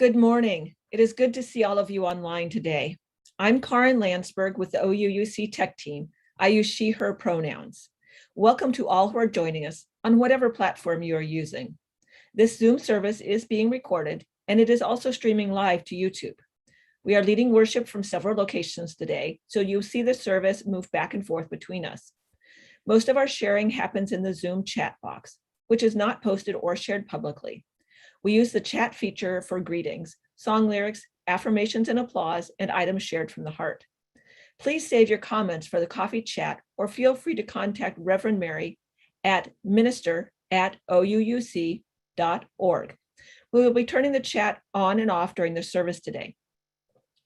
Good morning. It is good to see all of you online today. I'm Karin Landsberg with the OUUC Tech Team. I use she, her pronouns. Welcome to all who are joining us on whatever platform you are using. This Zoom service is being recorded and it is also streaming live to YouTube. We are leading worship from several locations today, so you'll see the service move back and forth between us. Most of our sharing happens in the Zoom chat box, which is not posted or shared publicly. We use the chat feature for greetings, song lyrics, affirmations and applause, and items shared from the heart. Please save your comments for the coffee chat or feel free to contact Reverend Mary at minister@ouuc.org. We will be turning the chat on and off during the service today.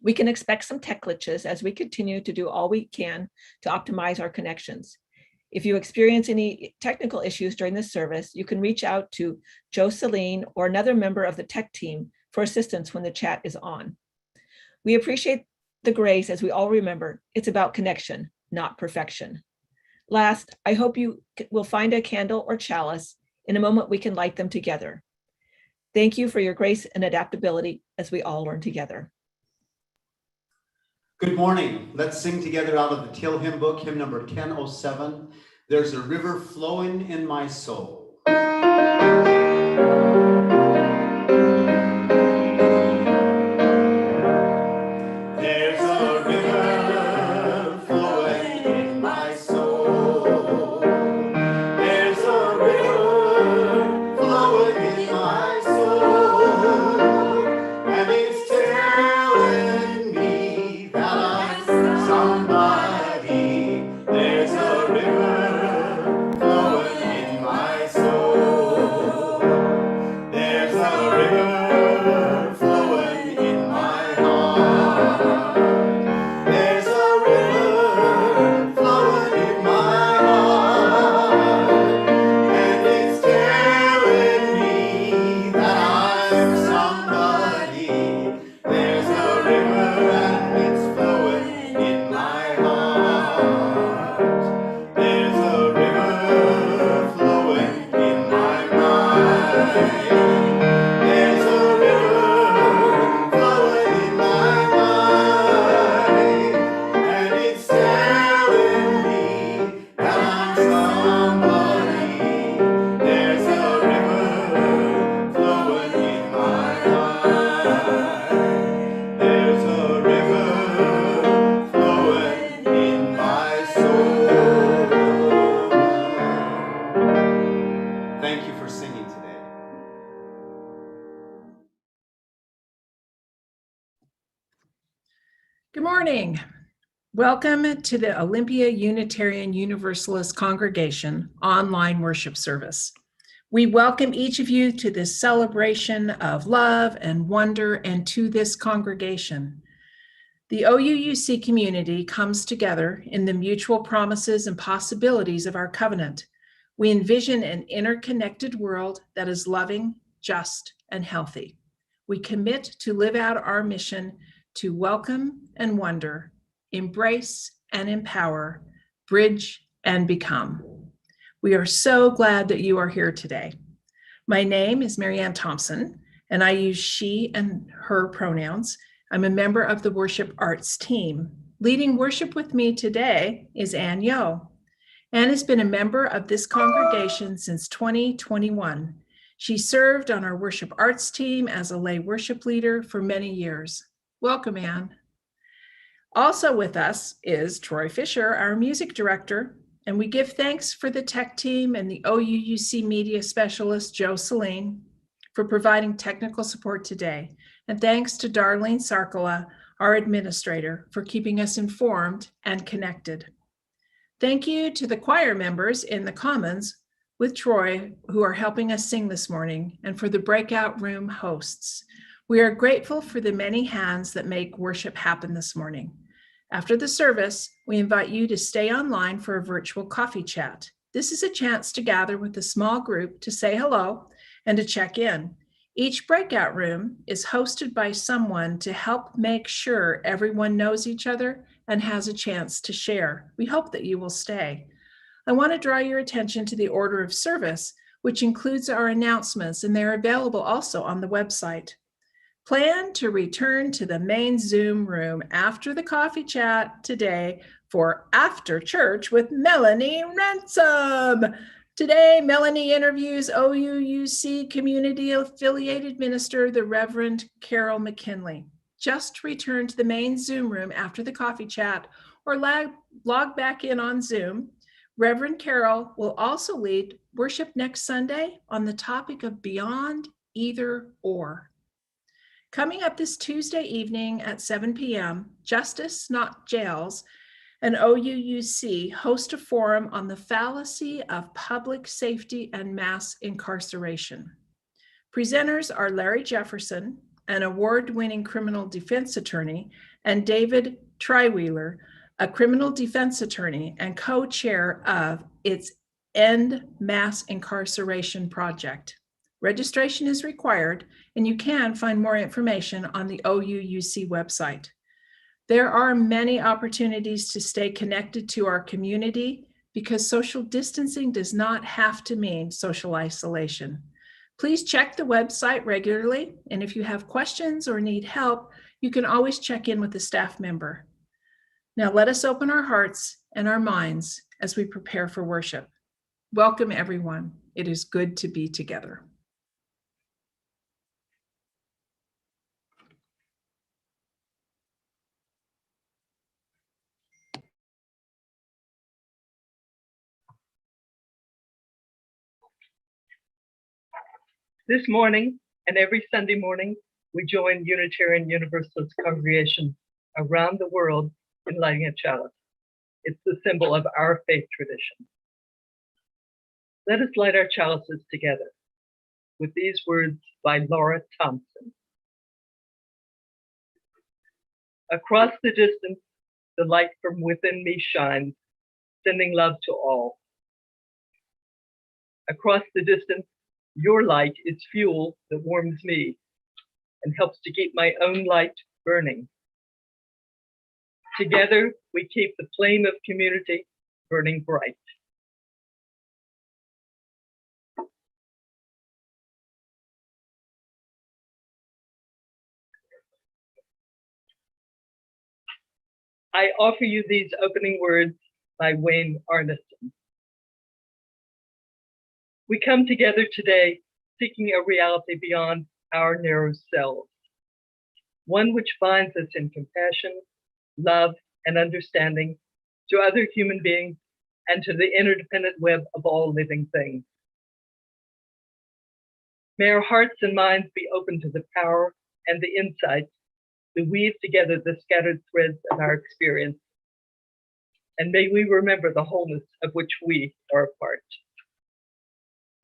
We can expect some tech glitches as we continue to do all we can to optimize our connections. If you experience any technical issues during this service, you can reach out to Joe Celine or another member of the tech team for assistance when the chat is on. We appreciate the grace as we all remember it's about connection, not perfection. Last, I hope you will find a candle or chalice. In a moment, we can light them together. Thank you for your grace and adaptability as we all learn together. Good morning. Let's sing together out of the Teal Hymn Book, hymn number 1007. There's a river flowing in my soul. There's a river flowing in my soul. There's a river flowing in my soul. And it's telling me that I'm somebody. There's a river flowing in my soul. There's a river flowing in my heart. There's a river flowing in my heart. And it's telling me that I'm somebody. There's a river and it's flowing in my heart. There's a river flowing in my mind. There's a river flowing in my mind. And it's telling me that I'm somebody. There's a river flowing in my mind. There's a river flowing in my soul. Thank you for singing today. Good morning. Welcome to the Olympia Unitarian Universalist Congregation online worship service. We welcome each of you to this celebration of love and wonder and to this congregation. The OUUC community comes together in the mutual promises and possibilities of our covenant. We envision an interconnected world that is loving, just, and healthy. We commit to live out our mission to welcome and wonder, embrace and empower, bridge and become. We are so glad that you are here today. My name is Marianne Thompson, and I use she and her pronouns. I'm a member of the worship arts team. Leading worship with me today is Ann Yo. Ann has been a member of this congregation since 2021. She served on our worship arts team as a lay worship leader for many years. Welcome, Ann. Also with us is Troy Fisher, our music director, and we give thanks for the tech team and the OUUC media specialist, Joe Celine, for providing technical support today. And thanks to Darlene Sarkala, our administrator, for keeping us informed and connected. Thank you to the choir members in the Commons with Troy, who are helping us sing this morning, and for the breakout room hosts. We are grateful for the many hands that make worship happen this morning. After the service, we invite you to stay online for a virtual coffee chat. This is a chance to gather with a small group to say hello and to check in. Each breakout room is hosted by someone to help make sure everyone knows each other and has a chance to share. We hope that you will stay. I want to draw your attention to the order of service, which includes our announcements, and they're available also on the website. Plan to return to the main Zoom room after the coffee chat today for After Church with Melanie Ransom. Today, Melanie interviews OUUC Community Affiliated Minister, the Reverend Carol McKinley. Just return to the main Zoom room after the coffee chat or log back in on Zoom. Reverend Carol will also lead worship next Sunday on the topic of Beyond Either Or. Coming up this Tuesday evening at 7 p.m., Justice Not Jails and OUUC host a forum on the fallacy of public safety and mass incarceration. Presenters are Larry Jefferson, an award-winning criminal defense attorney, and David Trywheeler, a criminal defense attorney and co-chair of its End Mass Incarceration Project. Registration is required, and you can find more information on the OUUC website. There are many opportunities to stay connected to our community because social distancing does not have to mean social isolation. Please check the website regularly, and if you have questions or need help, you can always check in with a staff member. Now let us open our hearts and our minds as we prepare for worship. Welcome, everyone. It is good to be together. This morning and every Sunday morning, we join Unitarian Universalist congregations around the world in lighting a chalice. It's the symbol of our faith tradition. Let us light our chalices together with these words by Laura Thompson. Across the distance, the light from within me shines, sending love to all. Across the distance, your light is fuel that warms me and helps to keep my own light burning. Together, we keep the flame of community burning bright. I offer you these opening words by Wayne Arneson. We come together today seeking a reality beyond our narrow selves, one which binds us in compassion, love, and understanding to other human beings and to the interdependent web of all living things. May our hearts and minds be open to the power and the insights that weave together the scattered threads of our experience, and may we remember the wholeness of which we are a part.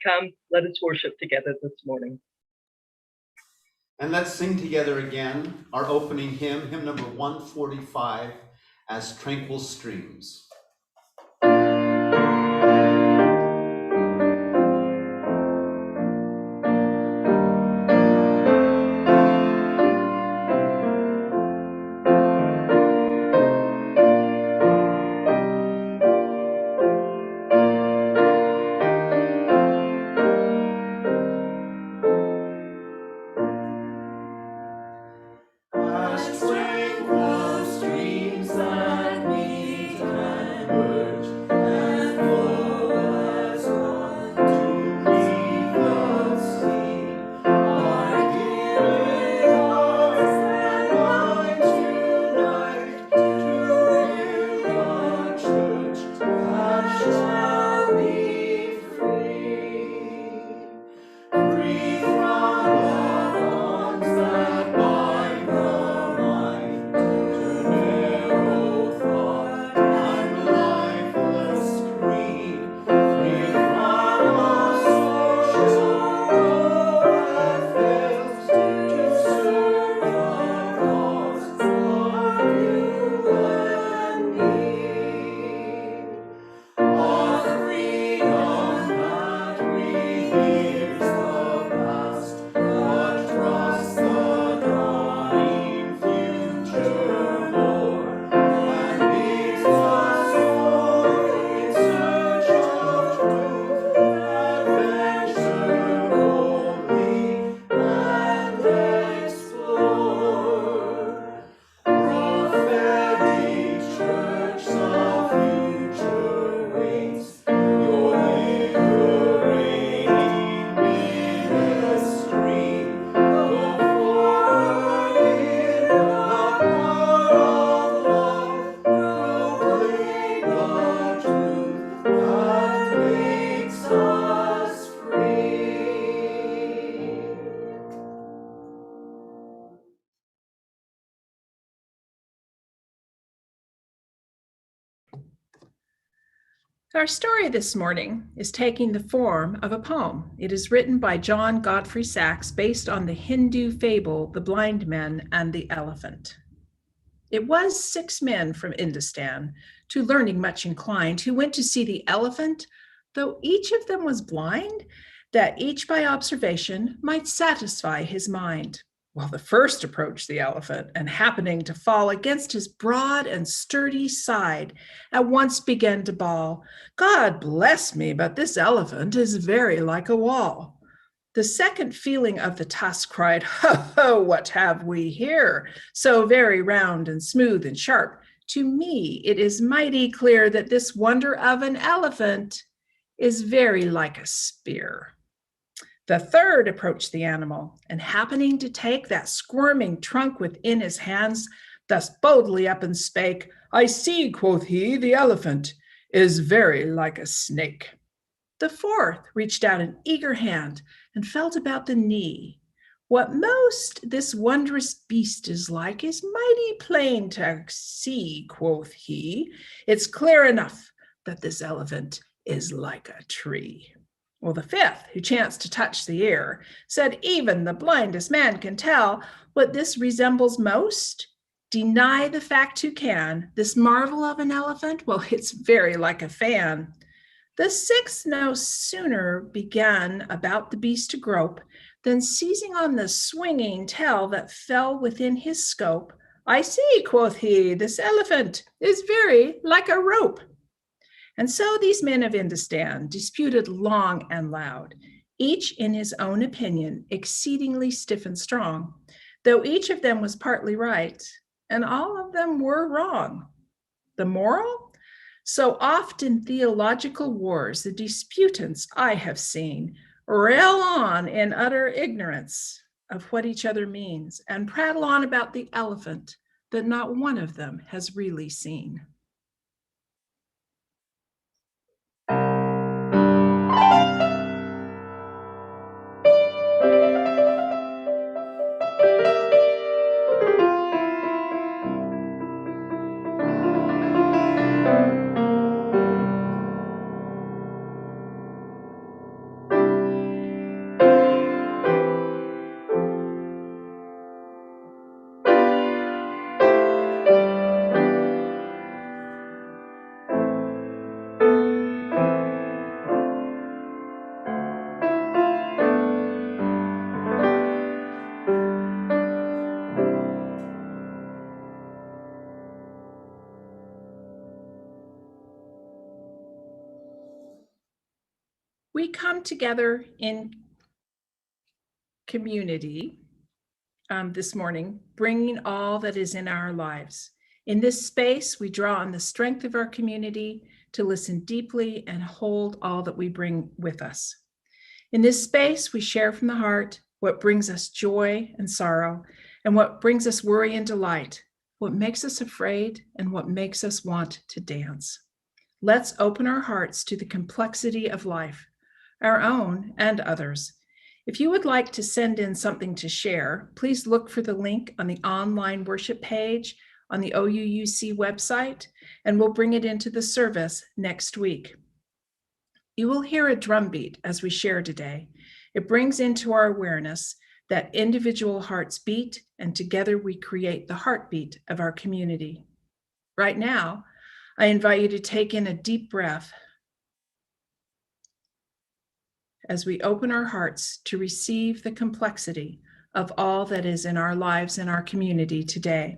Come, let us worship together this morning. And let's sing together again our opening hymn, hymn number 145, As Tranquil Streams. As tranquil streams that meet Our story this morning is taking the form of a poem. It is written by John Godfrey Sachs based on the Hindu fable, The Blind Men and the Elephant. It was 6 men from Indostan, to learning much inclined, who went to see the elephant, though each of them was blind, that each by observation might satisfy his mind. Well, the first approached the elephant, and happening to fall against his broad and sturdy side, at once began to bawl, "God bless me, but this elephant is very like a wall." The second, feeling of the tusk, cried, "Ho, ho, what have we here? So very round and smooth and sharp. To me it is mighty clear that this wonder of an elephant is very like a spear." The third approached the animal, and happening to take that squirming trunk within his hands, thus boldly up and spake, "I see," quoth he, "the elephant is very like a snake." The fourth reached out an eager hand and felt about the knee. "What most this wondrous beast is like is mighty plain to see," quoth he. "It's clear enough that this elephant is like a tree." Well, the fifth, who chanced to touch the ear, said, "Even the blindest man can tell what this resembles most. Deny the fact who can. This marvel of an elephant, well, it's very like a fan." The sixth no sooner began about the beast to grope, than seizing on the swinging tail that fell within his scope, "I see," quoth he, "this elephant is very like a rope." And so these men of Indostan disputed long and loud, each in his own opinion exceedingly stiff and strong, though each of them was partly right, and all of them were wrong. The moral? So oft in theological wars, the disputants I have seen rail on in utter ignorance of what each other means, and prattle on about the elephant that not one of them has really seen. We come together in community this morning, bringing all that is in our lives. In this space, we draw on the strength of our community to listen deeply and hold all that we bring with us. In this space, we share from the heart what brings us joy and sorrow, and what brings us worry and delight, what makes us afraid, and what makes us want to dance. Let's open our hearts to the complexity of life, our own and others. If you would like to send in something to share, please look for the link on the online worship page on the OUUC website, and we'll bring it into the service next week. You will hear a drum beat as we share today. It brings into our awareness that individual hearts beat, and together we create the heartbeat of our community. Right now, I invite you to take in a deep breath as we open our hearts to receive the complexity of all that is in our lives and our community today.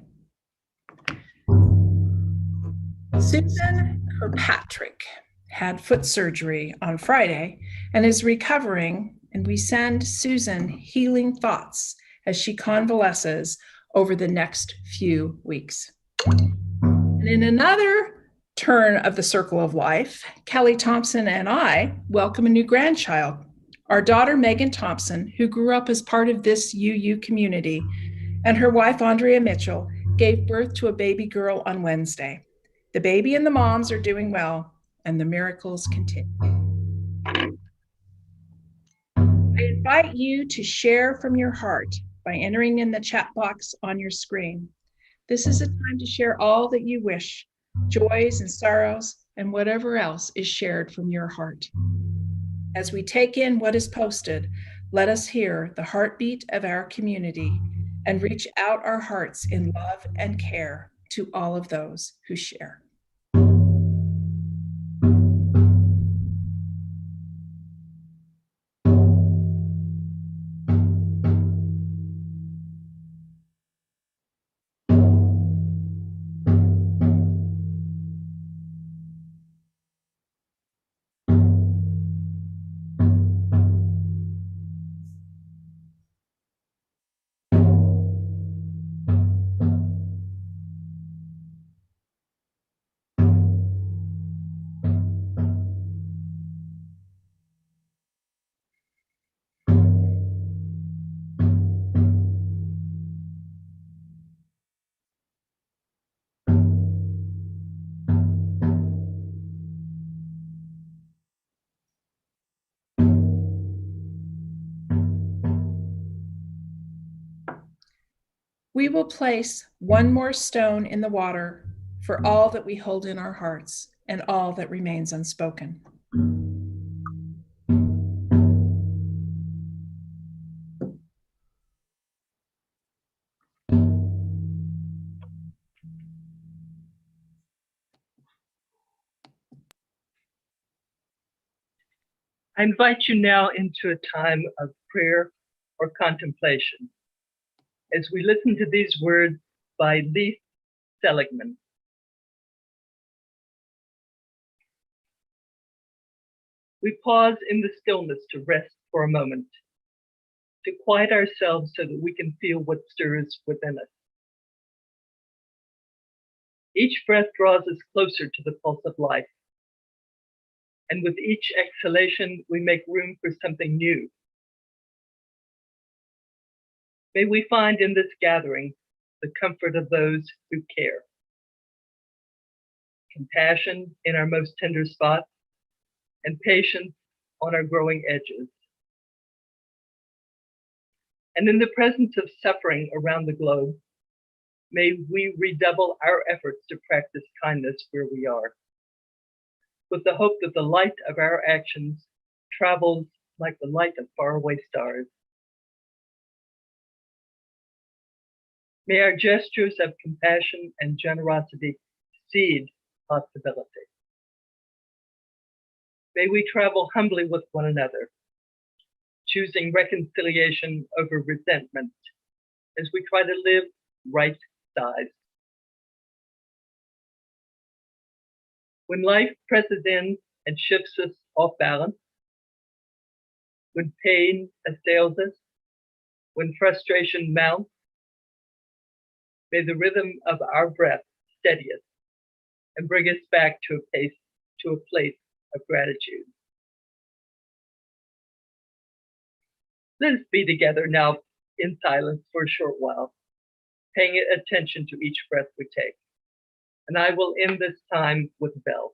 Susan Kirkpatrick had foot surgery on Friday and is recovering, and we send Susan healing thoughts as she convalesces over the next few weeks. And in another turn of the circle of life, Kelly Thompson and I welcome a new grandchild. Our daughter, Megan Thompson, who grew up as part of this UU community, and her wife, Andrea Mitchell, gave birth to a baby girl on Wednesday. The baby and the moms are doing well, and the miracles continue. I invite you to share from your heart by entering in the chat box on your screen. This is a time to share all that you wish, joys and sorrows, and whatever else is shared from your heart. As we take in what is posted, let us hear the heartbeat of our community and reach out our hearts in love and care to all of those who share. We will place one more stone in the water for all that we hold in our hearts and all that remains unspoken. I invite you now into a time of prayer or contemplation as we listen to these words by Leith Seligman. We pause in the stillness to rest for a moment, to quiet ourselves so that we can feel what stirs within us. Each breath draws us closer to the pulse of life. And with each exhalation, we make room for something new. May we find in this gathering the comfort of those who care, compassion in our most tender spots, and patience on our growing edges. And in the presence of suffering around the globe, may we redouble our efforts to practice kindness where we are, with the hope that the light of our actions travels like the light of faraway stars. May our gestures of compassion and generosity seed possibility. May we travel humbly with one another, choosing reconciliation over resentment as we try to live right-sized. When life presses in and shifts us off balance, when pain assails us, when frustration mounts, may the rhythm of our breath steady us and bring us back to a place of gratitude. Let us be together now in silence for a short while, paying attention to each breath we take. And I will end this time with a bell.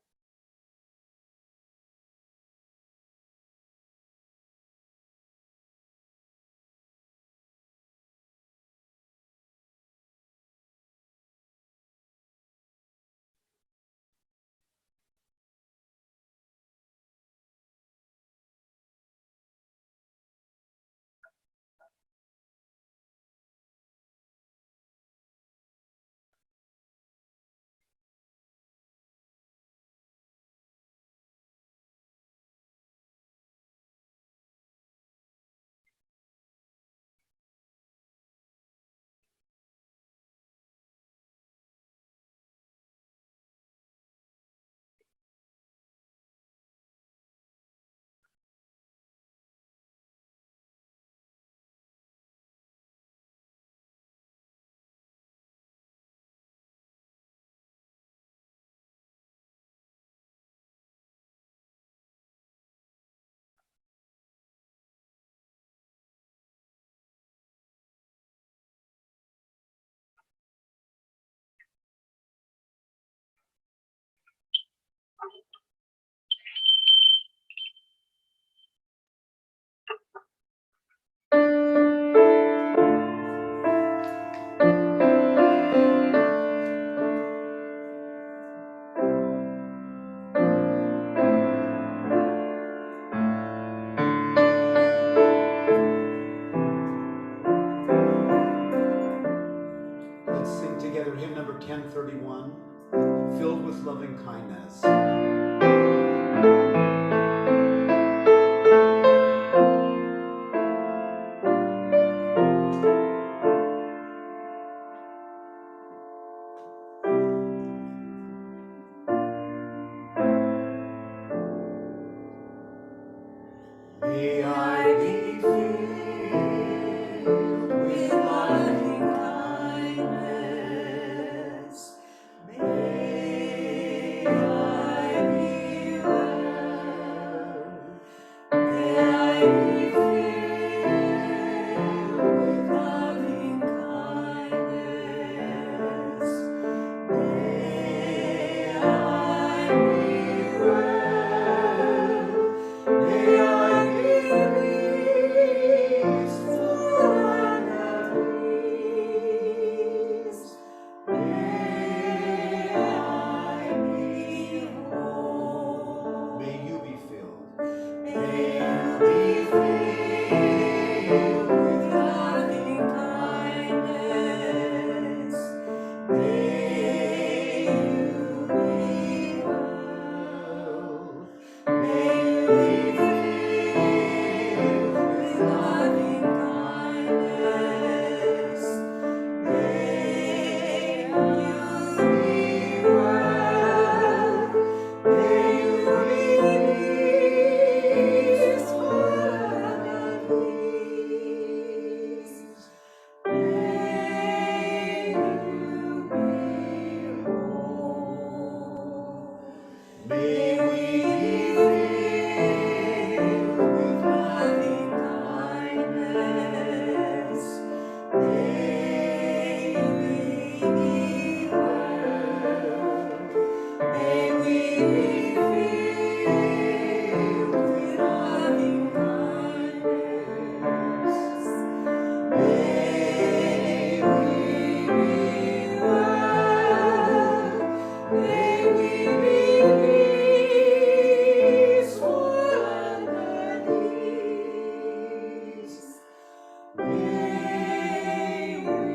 May I be filled with loving kindness. May I be well. May I be filled with loving kindness. May I be well. May I be peaceful and at peace. May I be whole. May you be filled. May you be filled with loving kindness. May you be well. May you be filled with loving kindness. May you be well. May you be peaceful and at peace. May you be whole. May we be filled with loving kindness. May we be well. May we be filled with loving kindness. May we be well. May we be peaceful and at peace. May we be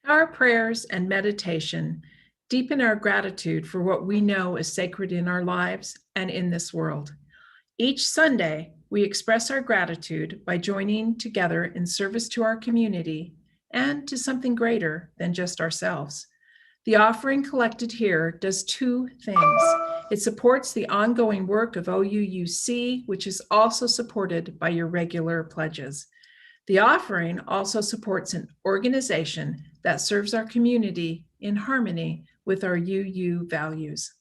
Our prayers and meditation deepen our gratitude for what we know is sacred in our lives and in this world. Each Sunday, we express our gratitude by joining together in service to our community and to something greater than just ourselves. The offering collected here does two things. It supports the ongoing work of OUUC, which is also supported by your regular pledges. The offering also supports an organization that serves our community in harmony with our UU values.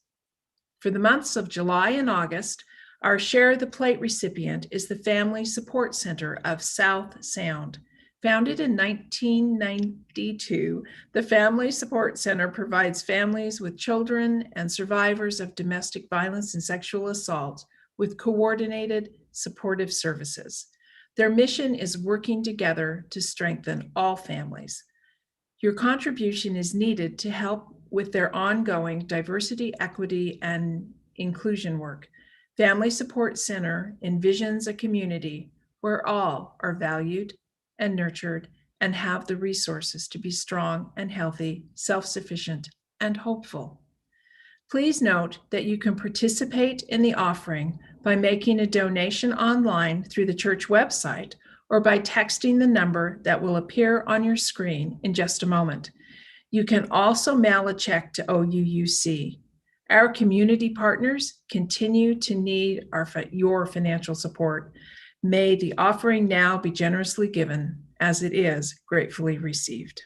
For the months of July and August, our Share the Plate recipient is the Family Support Center of South Sound. Founded in 1992, the Family Support Center provides families with children and survivors of domestic violence and sexual assault with coordinated supportive services. Their mission is working together to strengthen all families. Your contribution is needed to help with their ongoing diversity, equity, and inclusion work. Family Support Center envisions a community where all are valued and nurtured and have the resources to be strong and healthy, self-sufficient, and hopeful. Please note that you can participate in the offering by making a donation online through the church website or by texting the number that will appear on your screen in just a moment. You can also mail a check to OUUC. Our community partners continue to need your financial support. May the offering now be generously given, as it is gratefully received.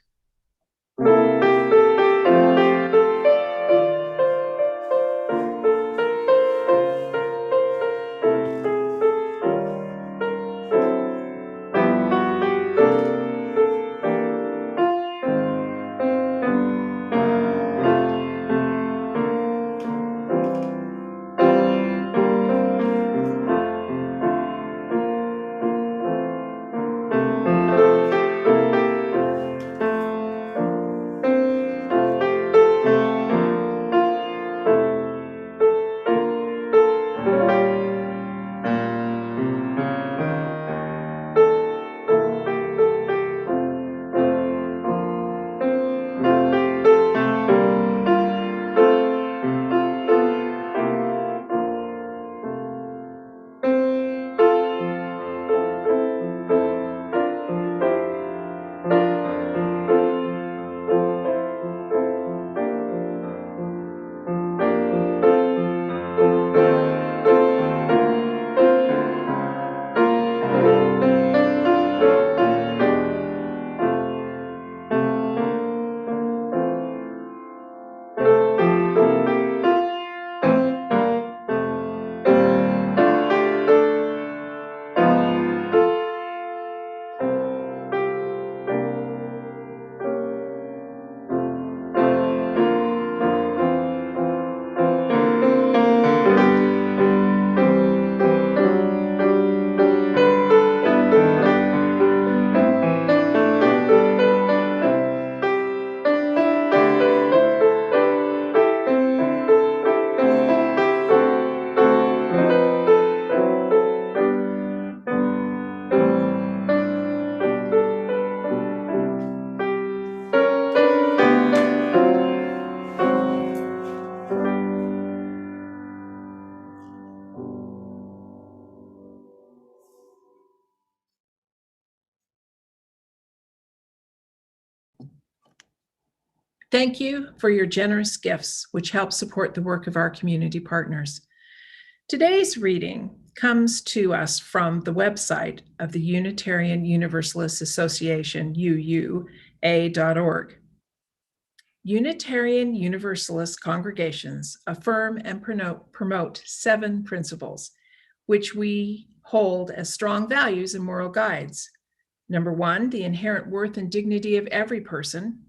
Thank you for your generous gifts, which help support the work of our community partners. Today's reading comes to us from the website of the Unitarian Universalist Association, UUA.org. Unitarian Universalist congregations affirm and promote 7 principles, which we hold as strong values and moral guides. Number 1, the inherent worth and dignity of every person.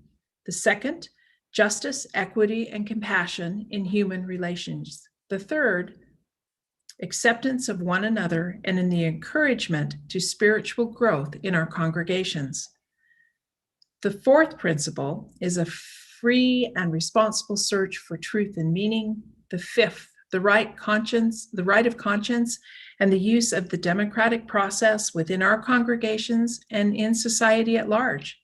The second, justice, equity, and compassion in human relations. The third, acceptance of one another and in the encouragement to spiritual growth in our congregations. The fourth principle is a free and responsible search for truth and meaning. The fifth, the right of conscience and the use of the democratic process within our congregations and in society at large.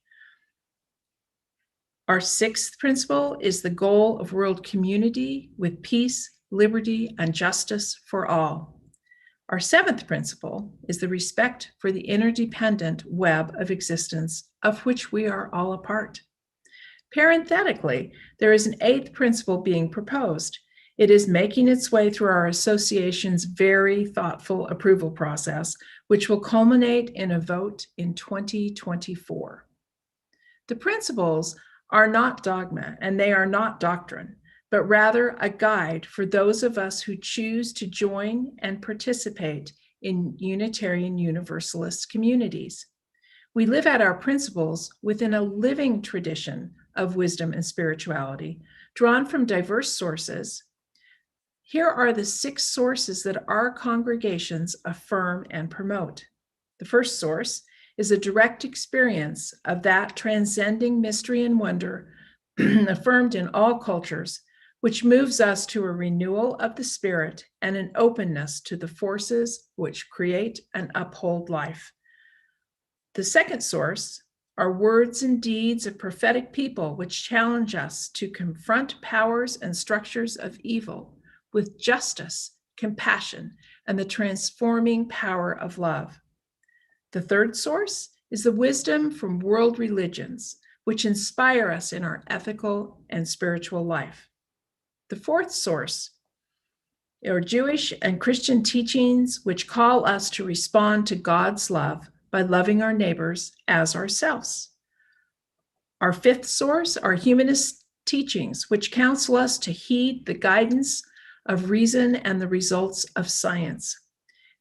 Our sixth principle is the goal of world community with peace, liberty, and justice for all. Our seventh principle is the respect for the interdependent web of existence of which we are all a part. Parenthetically, there is an eighth principle being proposed. It is making its way through our association's very thoughtful approval process, which will culminate in a vote in 2024. The principles are not dogma and they are not doctrine, but rather a guide for those of us who choose to join and participate in Unitarian Universalist communities. We live out our principles within a living tradition of wisdom and spirituality, drawn from diverse sources. Here are the 6 sources that our congregations affirm and promote. The first source is a direct experience of that transcending mystery and wonder affirmed in all cultures, which moves us to a renewal of the spirit and an openness to the forces which create and uphold life. The second source are words and deeds of prophetic people which challenge us to confront powers and structures of evil with justice, compassion, and the transforming power of love. The third source is the wisdom from world religions, which inspire us in our ethical and spiritual life. The fourth source are Jewish and Christian teachings, which call us to respond to God's love by loving our neighbors as ourselves. Our fifth source are humanist teachings, which counsel us to heed the guidance of reason and the results of science,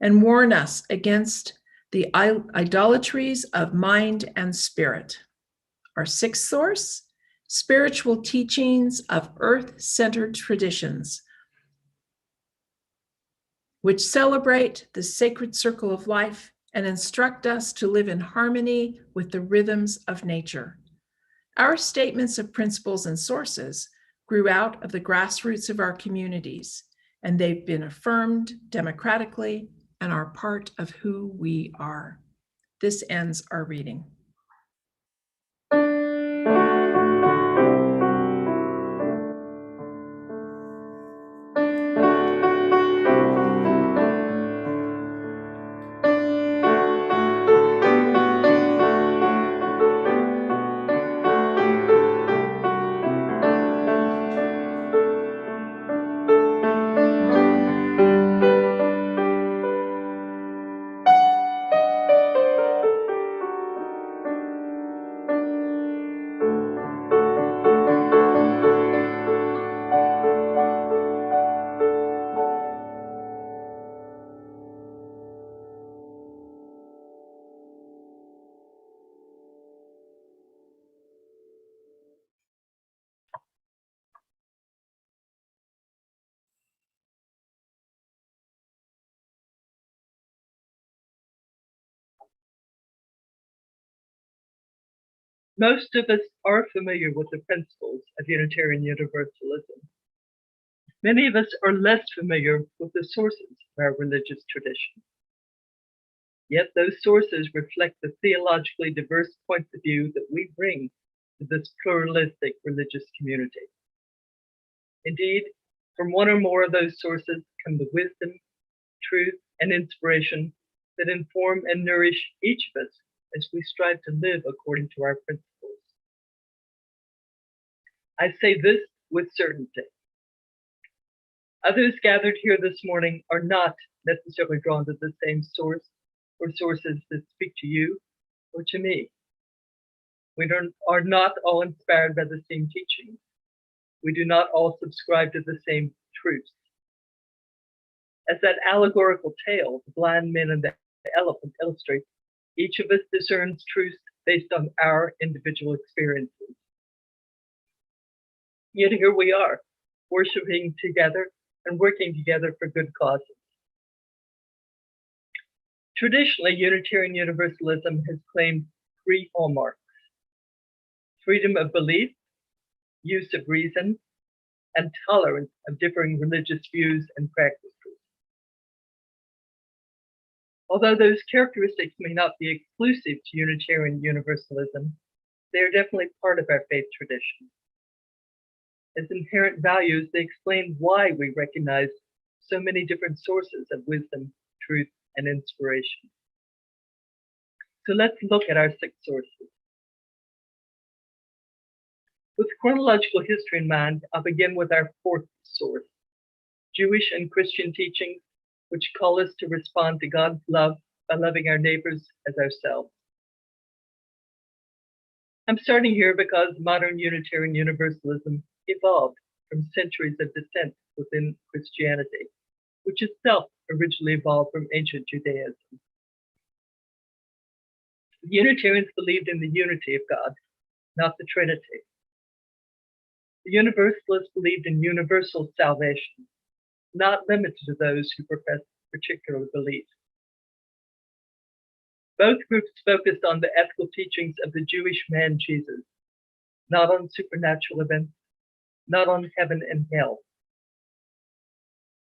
and warn us against the idolatries of mind and spirit. Our sixth source, spiritual teachings of earth-centered traditions, which celebrate the sacred circle of life and instruct us to live in harmony with the rhythms of nature. Our statements of principles and sources grew out of the grassroots of our communities, and they've been affirmed democratically and are part of who we are. This ends our reading. Most of us are familiar with the principles of Unitarian Universalism. Many of us are less familiar with the sources of our religious tradition. Yet those sources reflect the theologically diverse points of view that we bring to this pluralistic religious community. Indeed, from one or more of those sources come the wisdom, truth, and inspiration that inform and nourish each of us as we strive to live according to our principles. I say this with certainty. Others gathered here this morning are not necessarily drawn to the same source or sources that speak to you or to me. We are not all inspired by the same teachings. We do not all subscribe to the same truths. As that allegorical tale, the blind man and the elephant, illustrates, each of us discerns truth based on our individual experiences. Yet here we are, worshiping together and working together for good causes. Traditionally, Unitarian Universalism has claimed three hallmarks: freedom of belief, use of reason, and tolerance of differing religious views and practices. Although those characteristics may not be exclusive to Unitarian Universalism, they are definitely part of our faith tradition. As inherent values, they explain why we recognize so many different sources of wisdom, truth, and inspiration. So let's look at our 6 sources. With chronological history in mind, I'll begin with our 4th source, Jewish and Christian teachings, which call us to respond to God's love by loving our neighbors as ourselves. I'm starting here because modern Unitarian Universalism evolved from centuries of dissent within Christianity, which itself originally evolved from ancient Judaism. The Unitarians believed in the unity of God, not the Trinity. The Universalists believed in universal salvation, not limited to those who profess particular belief. Both groups focused on the ethical teachings of the Jewish man Jesus, not on supernatural events, not on heaven and hell.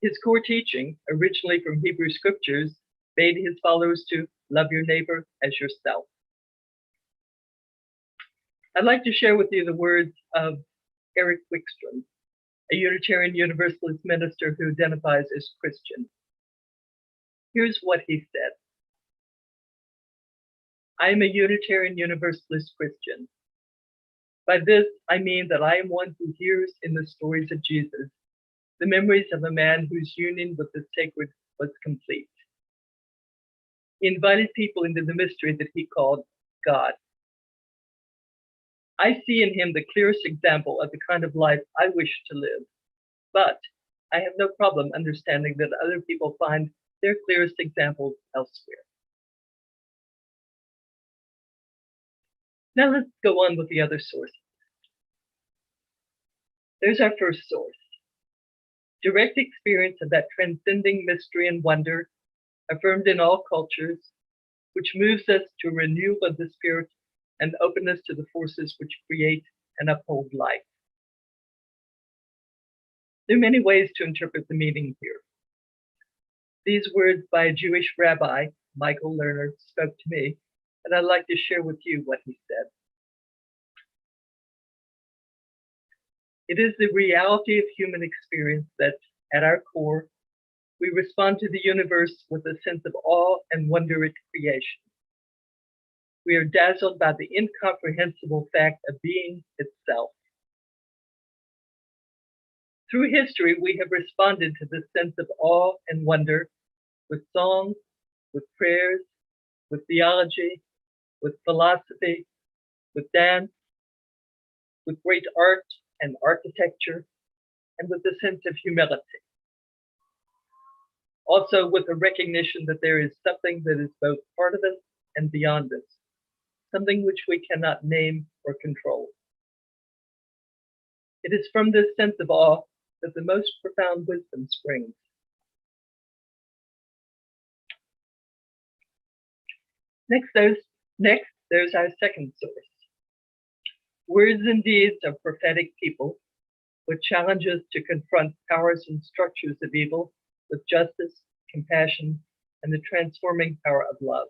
His core teaching, originally from Hebrew scriptures, bade his followers to love your neighbor as yourself. I'd like to share with you the words of Eric Wickstrom, a Unitarian Universalist minister who identifies as Christian. Here's what he said. I am a Unitarian Universalist Christian. By this, I mean that I am one who hears in the stories of Jesus the memories of a man whose union with the sacred was complete. He invited people into the mystery that he called God. I see in him the clearest example of the kind of life I wish to live, but I have no problem understanding that other people find their clearest examples elsewhere. Now let's go on with the other sources. There's our first source. Direct experience of that transcending mystery and wonder affirmed in all cultures, which moves us to renewal of the spirit and openness to the forces which create and uphold life. There are many ways to interpret the meaning here. These words by a Jewish rabbi, Michael Lerner, spoke to me, and I'd like to share with you what he said. It is the reality of human experience that, at our core, we respond to the universe with a sense of awe and wonder at creation. We are dazzled by the incomprehensible fact of being itself. Through history, we have responded to this sense of awe and wonder with songs, with prayers, with theology, with philosophy, with dance, with great art and architecture, and with a sense of humility. Also with a recognition that there is something that is both part of us and beyond us, something which we cannot name or control. It is from this sense of awe that the most profound wisdom springs. Next, there's our second source. Words and deeds of prophetic people, which challenge us to confront powers and structures of evil with justice, compassion, and the transforming power of love.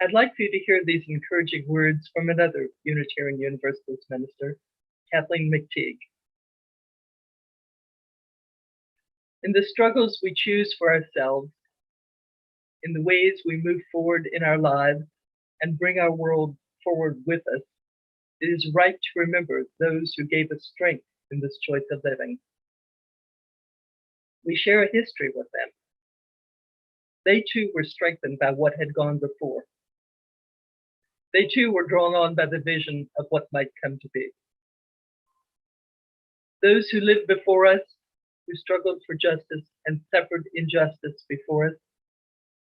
I'd like for you to hear these encouraging words from another Unitarian Universalist minister, Kathleen McTeague. In the struggles we choose for ourselves, in the ways we move forward in our lives and bring our world forward with us, it is right to remember those who gave us strength in this choice of living. We share a history with them. They too were strengthened by what had gone before. They too were drawn on by the vision of what might come to be. Those who lived before us, who struggled for justice and suffered injustice before us,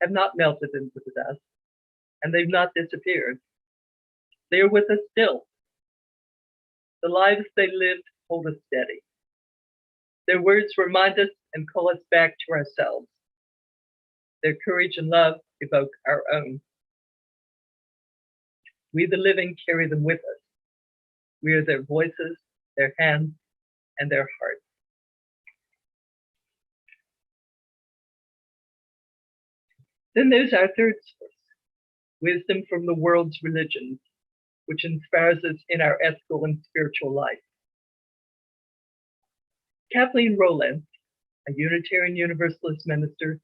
have not melted into the dust, and they've not disappeared. They are with us still. The lives they lived hold us steady. Their words remind us and call us back to ourselves. Their courage and love evoke our own. We, the living, carry them with us. We are their voices, their hands, and their hearts. Then there's our third source, wisdom from the world's religions, which inspires us in our ethical and spiritual life. Kathleen Rowland, a Unitarian Universalist minister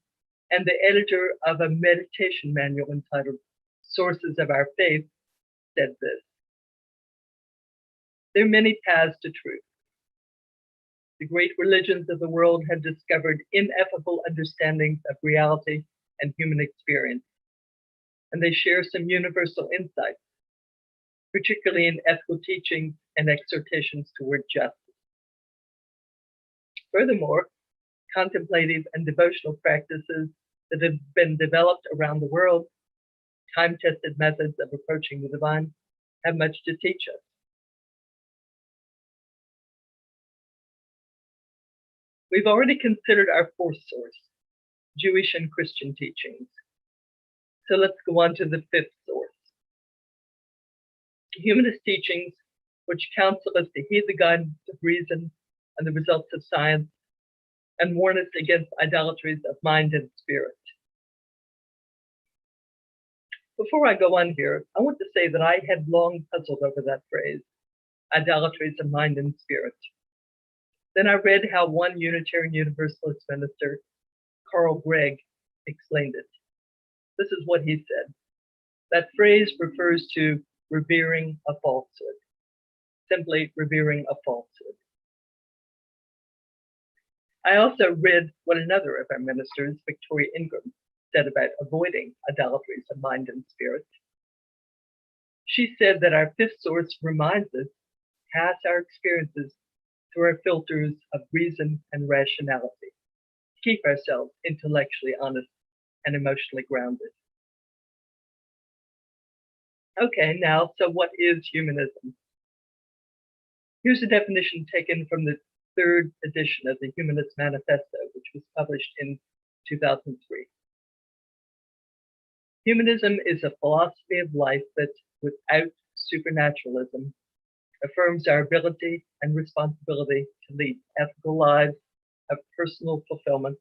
and the editor of a meditation manual entitled Sources of Our Faith, said this: there are many paths to truth. The great religions of the world have discovered ineffable understandings of reality and human experience, and they share some universal insights, particularly in ethical teachings and exhortations toward justice. Furthermore, contemplative and devotional practices that have been developed around the world, time-tested methods of approaching the divine, have much to teach us. We've already considered our fourth source, Jewish and Christian teachings. So let's go on to the fifth source. Humanist teachings, which counsel us to heed the guidance of reason and the results of science, and warn us against idolatries of mind and spirit. Before I go on here, I want to say that I had long puzzled over that phrase, idolatries of mind and spirit. Then I read how one Unitarian Universalist minister, Carl Gregg, explained it. This is what he said. That phrase refers to revering a falsehood, simply revering a falsehood. I also read what another of our ministers, Victoria Ingram, said about avoiding idolatries of mind and spirit. She said that our fifth source reminds us to pass our experiences through our filters of reason and rationality, to keep ourselves intellectually honest and emotionally grounded. Okay, now, so what is humanism? Here's a definition taken from the third edition of the Humanist Manifesto, which was published in 2003. Humanism is a philosophy of life that, without supernaturalism, affirms our ability and responsibility to lead ethical lives of personal fulfillment,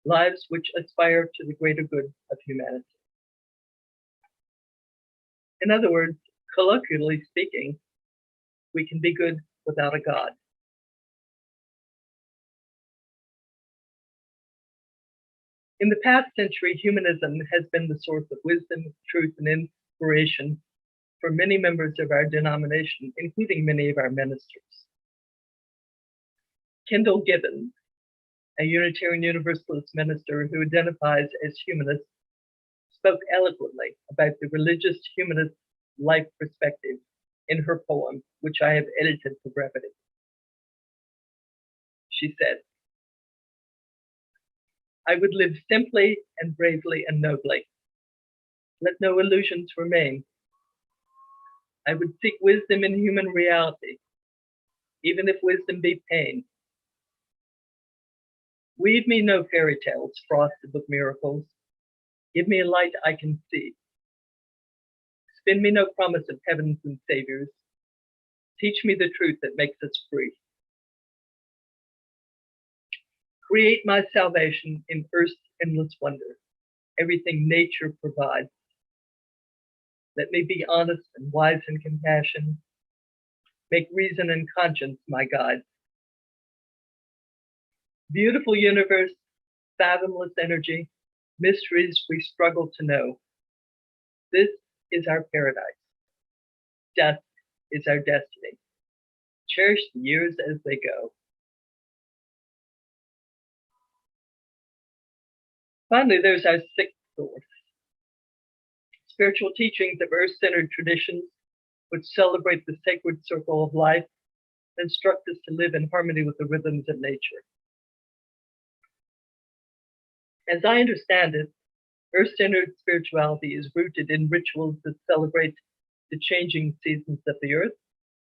lives which aspire to the greater good of humanity. In other words, colloquially speaking, we can be good without a God. In the past century, humanism has been the source of wisdom, truth, and inspiration for many members of our denomination, including many of our ministers. Kendall Gibbons, a Unitarian Universalist minister who identifies as humanist, spoke eloquently about the religious humanist life perspective in her poem, which I have edited for brevity. She said, I would live simply and bravely and nobly. Let no illusions remain. I would seek wisdom in human reality, even if wisdom be pain. Weave me no fairy tales frosted with miracles. Give me a light I can see. Spin me no promise of heavens and saviors. Teach me the truth that makes us free. Create my salvation in earth's endless wonder, everything nature provides. Let me be honest and wise in compassion. Make reason and conscience my guides. Beautiful universe, fathomless energy, mysteries we struggle to know. This is our paradise. Dusk is our destiny. Cherish the years as they go. Finally, there's our sixth source. Spiritual teachings of earth-centered traditions which celebrate the sacred circle of life and instruct us to live in harmony with the rhythms of nature. As I understand it, earth-centered spirituality is rooted in rituals that celebrate the changing seasons of the earth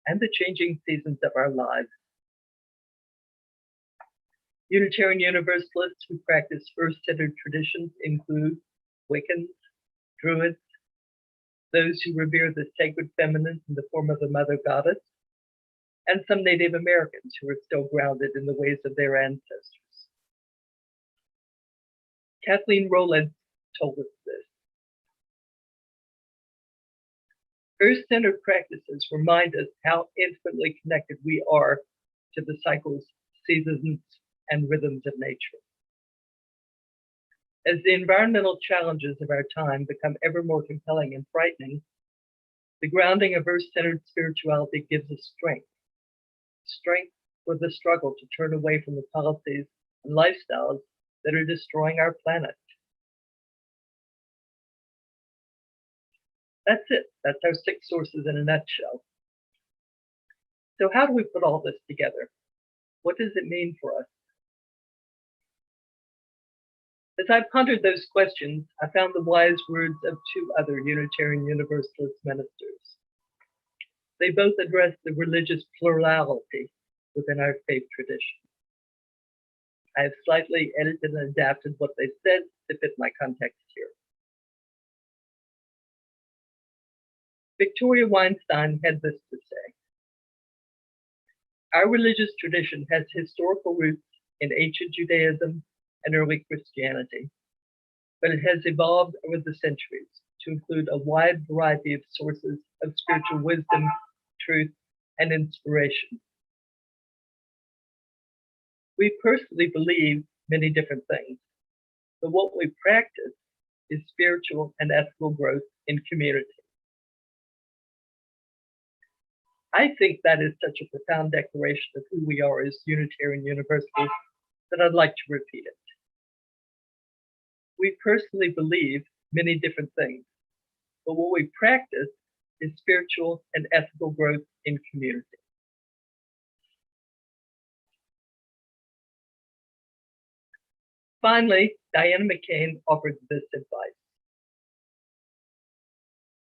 and the changing seasons of our lives. Unitarian Universalists who practice earth-centered traditions include Wiccans, Druids, those who revere the sacred feminine in the form of the mother goddess, and some Native Americans who are still grounded in the ways of their ancestors. Kathleen Rowland told us this. Earth-centered practices remind us how intimately connected we are to the cycles, seasons, and rhythms of nature. As the environmental challenges of our time become ever more compelling and frightening, the grounding of earth-centered spirituality gives us strength for the struggle to turn away from the policies and lifestyles that are destroying our planet. That's it. That's our six sources in a nutshell. So how do we put all this together? What does it mean for us? As I pondered those questions, I found the wise words of two other Unitarian Universalist ministers. They both address the religious plurality within our faith tradition. I have slightly edited and adapted what they said to fit my context here. Victoria Weinstein had this to say: our religious tradition has historical roots in ancient Judaism and early Christianity, but it has evolved over the centuries to include a wide variety of sources of spiritual wisdom, truth, and inspiration. We personally believe many different things, but what we practice is spiritual and ethical growth in community. I think that is such a profound declaration of who we are as Unitarian Universalists that I'd like to repeat it. We personally believe many different things, but what we practice is spiritual and ethical growth in community. Finally, Diana McCain offered this advice: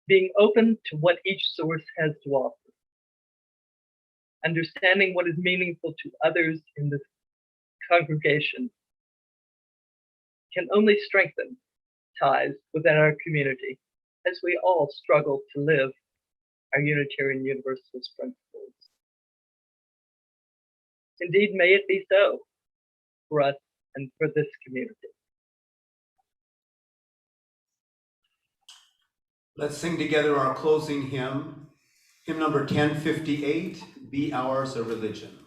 being open to what each source has to offer, understanding what is meaningful to others in this congregation can only strengthen ties within our community as we all struggle to live our Unitarian Universalist principles. Indeed, may it be so for us and for this community. Let's sing together our closing hymn, hymn number 1058, Be Ours a Religion.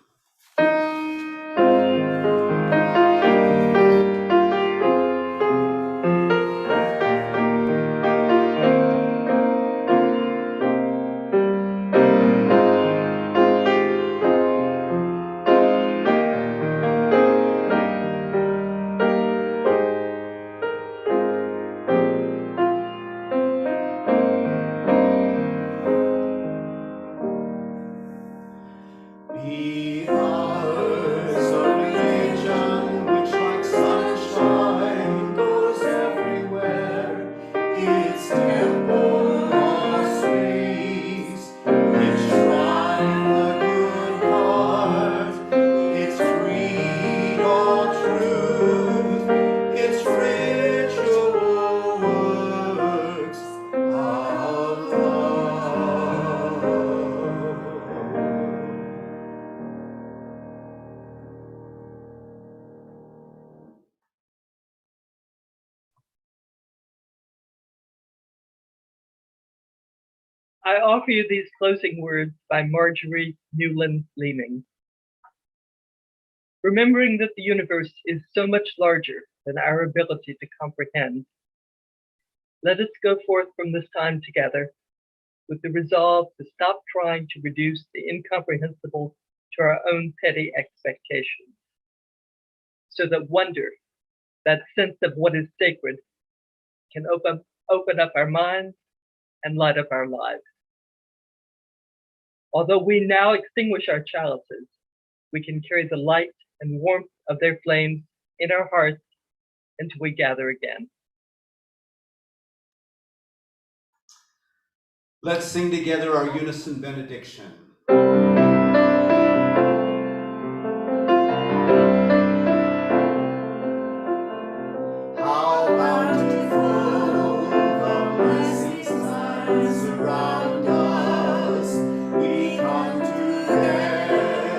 Be ours a religion which like sunshine goes everywhere. Its temple law speaks, its shrine the good heart, its creed all truth, its ritual works of love. I offer you these closing words by Marjorie Newland Leeming. Remembering that the universe is so much larger than our ability to comprehend, let us go forth from this time together with the resolve to stop trying to reduce the incomprehensible to our own petty expectations, so that wonder, that sense of what is sacred, can open up our minds and light up our lives. Although we now extinguish our chalices, we can carry the light and warmth of their flames in our hearts until we gather again. Let's sing together our unison benediction. How bountiful the blessings that surround us. We come together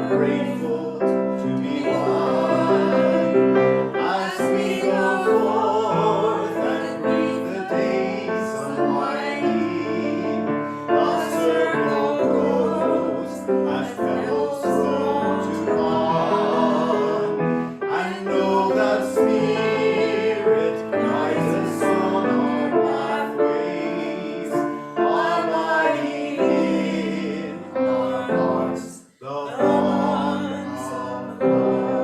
grateful to be one. As we go forth and greet the days almighty, the circle grows as fellows row to bond. And know that Spirit guides us on our pathways, abiding in our hearts the bonds of love.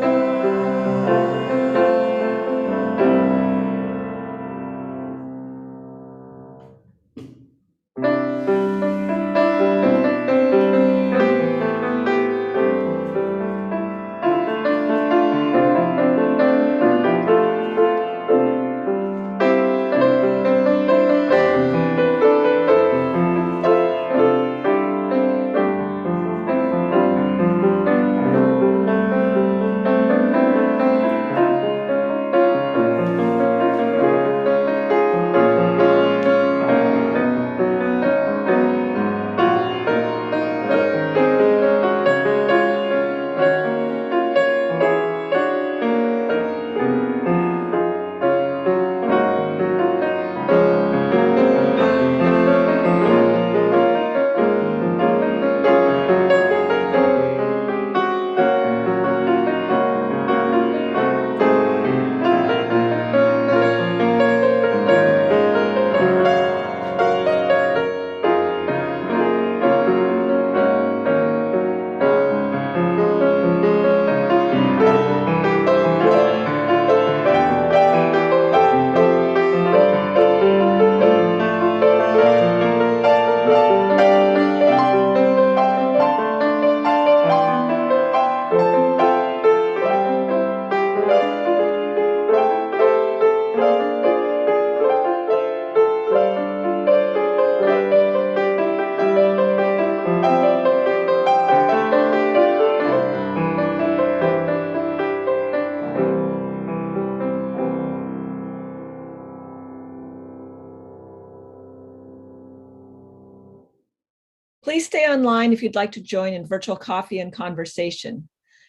Please stay online if you'd like to join in virtual coffee and conversation.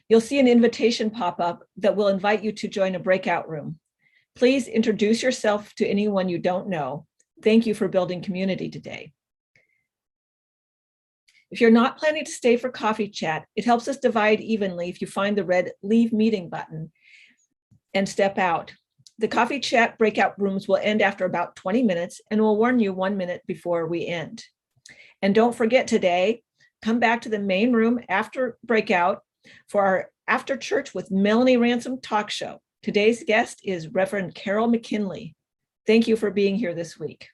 You'll see an invitation pop up that will invite you to join a breakout room. Please introduce yourself to anyone you don't know. Thank you for building community today. If you're not planning to stay for coffee chat, it helps us divide evenly if you find the red Leave Meeting button and step out. The coffee chat breakout rooms will end after about 20 minutes and we'll warn you 1 minute before we end. And don't forget today, come back to the main room after breakout for our After Church with Melanie Ransom talk show. Today's guest is Reverend Carol McKinley. Thank you for being here this week.